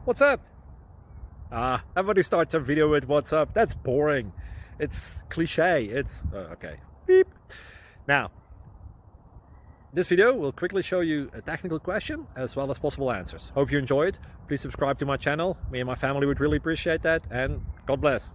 What's up? Everybody starts a video with what's up. That's boring. It's cliche. It's okay. Beep. Now, this video will quickly show you a technical question as well as possible answers. Hope you enjoyed. Please subscribe to my channel. Me and my family would really appreciate that, and God bless.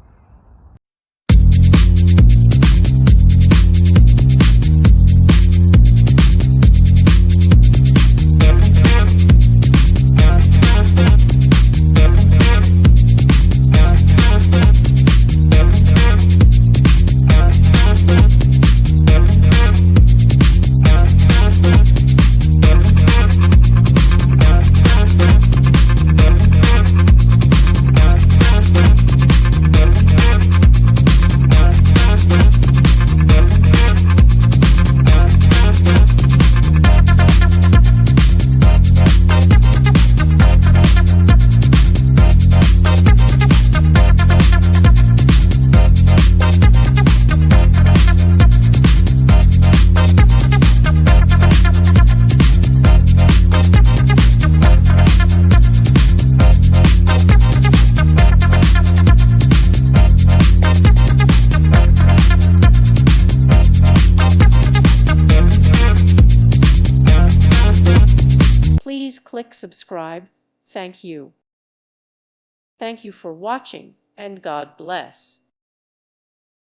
Please click subscribe. Thank you. Thank you for watching, and God bless.